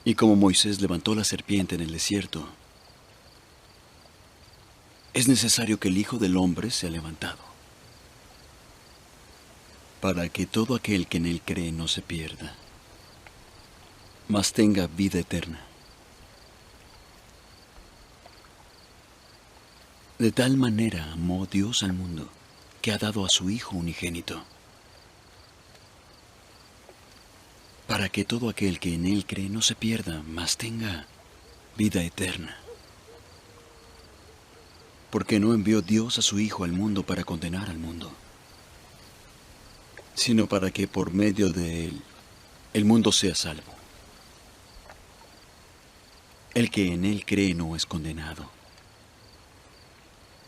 Y como Moisés levantó la serpiente en el desierto, es necesario que el Hijo del Hombre sea levantado, para que todo aquel que en él cree no se pierda, mas tenga vida eterna. De tal manera amó Dios al mundo, que ha dado a su Hijo unigénito, para que todo aquel que en él cree no se pierda, mas tenga vida eterna. Porque no envió Dios a su Hijo al mundo para condenar al mundo, sino para que por medio de él el mundo sea salvo. El que en él cree no es condenado,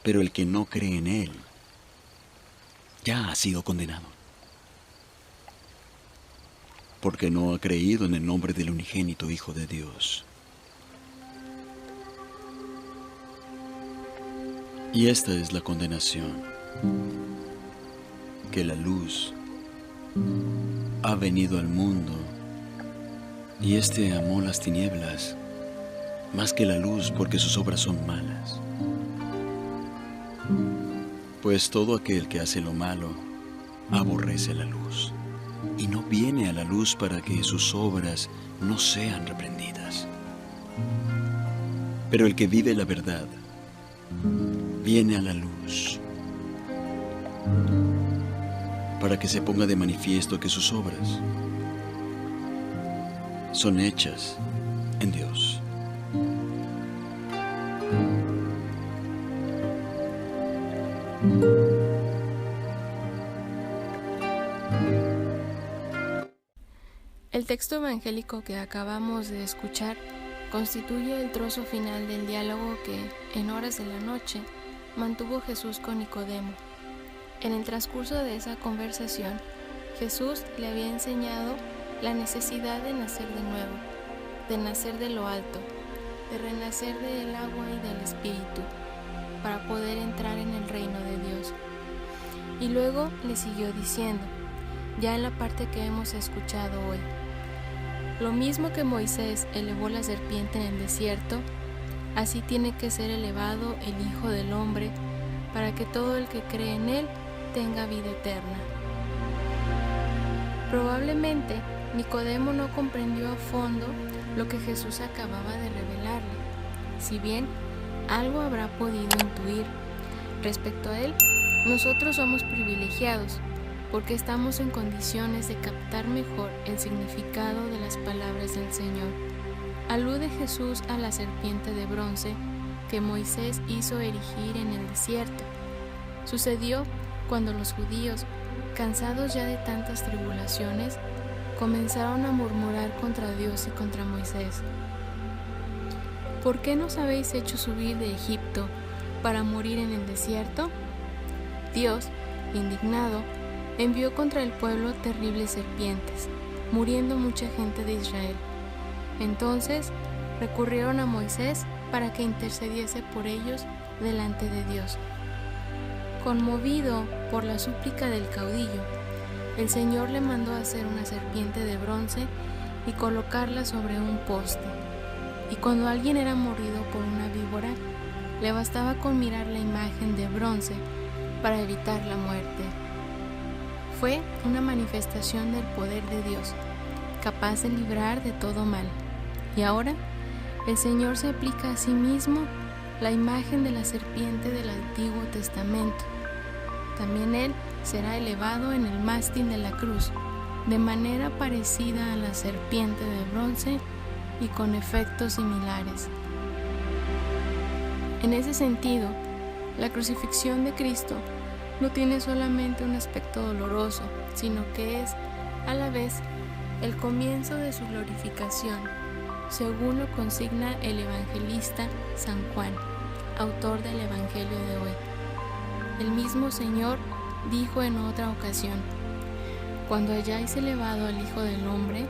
pero el que no cree en él ya ha sido condenado, porque no ha creído en el nombre del unigénito Hijo de Dios. Y esta es la condenación, que la luz ha venido al mundo, y éste amó las tinieblas más que la luz, porque sus obras son malas. Pues todo aquel que hace lo malo aborrece la luz, y no viene a la luz para que sus obras no sean reprendidas. Pero el que vive la verdad viene a la luz, para que se ponga de manifiesto que sus obras son hechas en Dios. El texto evangélico que acabamos de escuchar constituye el trozo final del diálogo que, en horas de la noche, mantuvo Jesús con Nicodemo. En el transcurso de esa conversación, Jesús le había enseñado la necesidad de nacer de nuevo, de nacer de lo alto, de renacer del agua y del Espíritu, para poder entrar en el reino de Dios. Y luego le siguió diciendo, ya en la parte que hemos escuchado hoy: lo mismo que Moisés elevó la serpiente en el desierto, así tiene que ser elevado el Hijo del Hombre, para que todo el que cree en él tenga vida eterna. Probablemente Nicodemo no comprendió a fondo lo que Jesús acababa de revelarle, si bien algo habrá podido intuir. Respecto a él, nosotros somos privilegiados, porque estamos en condiciones de captar mejor el significado de las palabras del Señor. Alude Jesús a la serpiente de bronce que Moisés hizo erigir en el desierto. Sucedió cuando los judíos, cansados ya de tantas tribulaciones, comenzaron a murmurar contra Dios y contra Moisés. ¿Por qué nos habéis hecho subir de Egipto para morir en el desierto? Dios, indignado, envió contra el pueblo terribles serpientes, muriendo mucha gente de Israel. Entonces recurrieron a Moisés para que intercediese por ellos delante de Dios. Conmovido por la súplica del caudillo, el Señor le mandó hacer una serpiente de bronce y colocarla sobre un poste. Y cuando alguien era mordido por una víbora, le bastaba con mirar la imagen de bronce para evitar la muerte. Fue una manifestación del poder de Dios, capaz de librar de todo mal. Y ahora, el Señor se aplica a sí mismo la imagen de la serpiente del Antiguo Testamento. También Él será elevado en el mástil de la cruz, de manera parecida a la serpiente de bronce y con efectos similares. En ese sentido, la crucifixión de Cristo no tiene solamente un aspecto doloroso, sino que es, a la vez, el comienzo de su glorificación, según lo consigna el evangelista San Juan, autor del Evangelio de hoy. El mismo Señor dijo en otra ocasión: cuando hayáis elevado al Hijo del Hombre,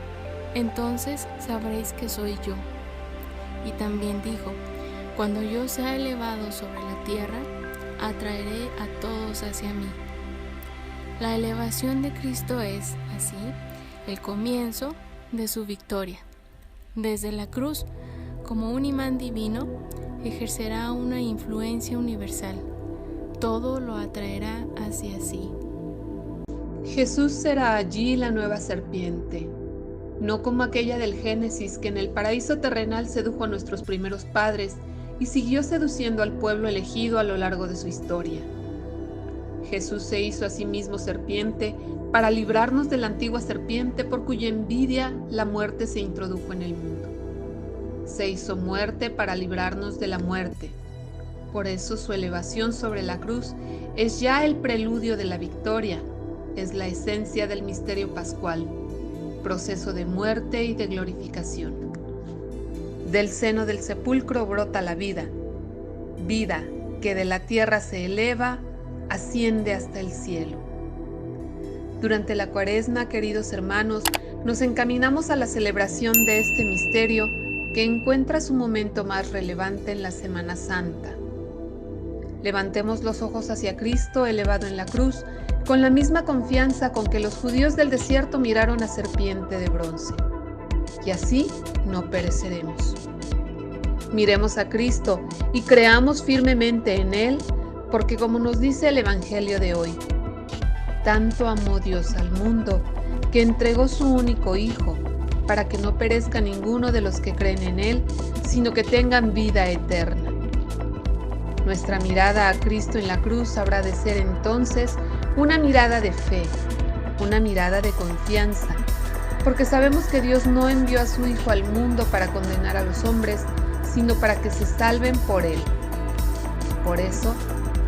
entonces sabréis que soy yo. Y también dijo: cuando yo sea elevado sobre la tierra, atraeré a todos hacia mí. La elevación de Cristo es, así, el comienzo de su victoria. Desde la cruz, como un imán divino, ejercerá una influencia universal. Todo lo atraerá hacia sí. Jesús será allí la nueva serpiente, no como aquella del Génesis que en el paraíso terrenal sedujo a nuestros primeros padres y siguió seduciendo al pueblo elegido a lo largo de su historia. Jesús se hizo a sí mismo serpiente para librarnos de la antigua serpiente por cuya envidia la muerte se introdujo en el mundo. Se hizo muerte para librarnos de la muerte. Por eso su elevación sobre la cruz es ya el preludio de la victoria, es la esencia del misterio pascual, proceso de muerte y de glorificación. Del seno del sepulcro brota la vida, vida que de la tierra se eleva, asciende hasta el cielo. Durante la Cuaresma, queridos hermanos, nos encaminamos a la celebración de este misterio que encuentra su momento más relevante en la Semana Santa. Levantemos los ojos hacia Cristo elevado en la cruz, con la misma confianza con que los judíos del desierto miraron a serpiente de bronce, y así no pereceremos. Miremos a Cristo y creamos firmemente en Él, porque como nos dice el Evangelio de hoy, tanto amó Dios al mundo que entregó su único Hijo, para que no perezca ninguno de los que creen en Él, sino que tengan vida eterna. Nuestra mirada a Cristo en la cruz habrá de ser entonces una mirada de fe, una mirada de confianza, porque sabemos que Dios no envió a su Hijo al mundo para condenar a los hombres, sino para que se salven por Él. Por eso,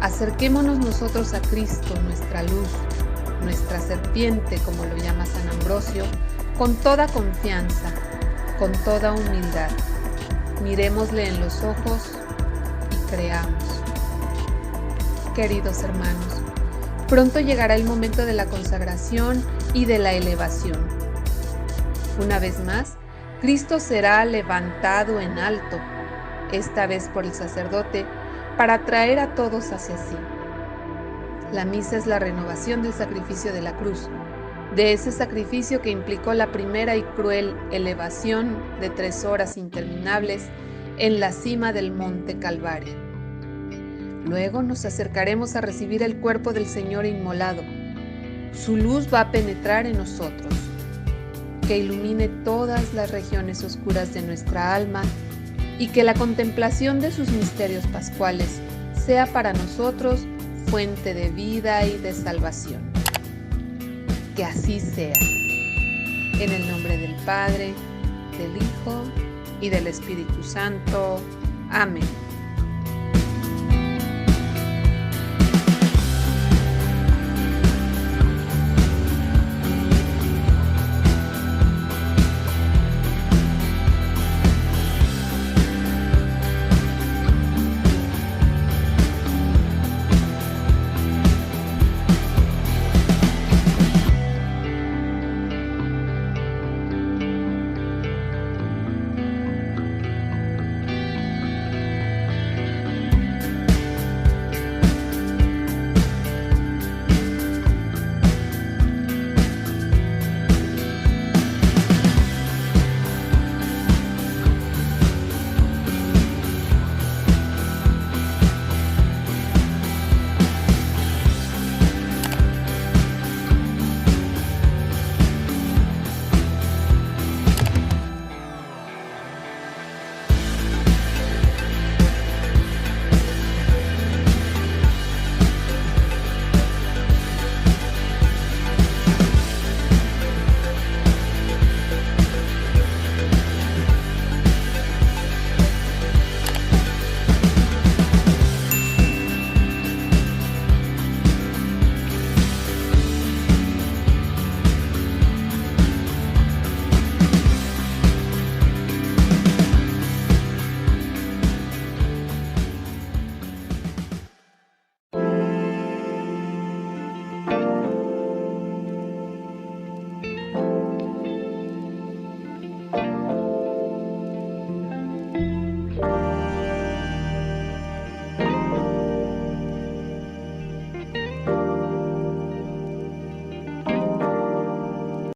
acerquémonos nosotros a Cristo, nuestra luz, nuestra serpiente, como lo llama San Ambrosio, con toda confianza, con toda humildad. Mirémosle en los ojos y creamos. Queridos hermanos, pronto llegará el momento de la consagración y de la elevación. Una vez más, Cristo será levantado en alto, esta vez por el sacerdote, para atraer a todos hacia sí. La misa es la renovación del sacrificio de la cruz, de ese sacrificio que implicó la primera y cruel elevación de 3 horas interminables en la cima del monte Calvario. Luego nos acercaremos a recibir el cuerpo del Señor inmolado. Su luz va a penetrar en nosotros, que ilumine todas las regiones oscuras de nuestra alma y que la contemplación de sus misterios pascuales sea para nosotros fuente de vida y de salvación. Que así sea. En el nombre del Padre, del Hijo y del Espíritu Santo. Amén.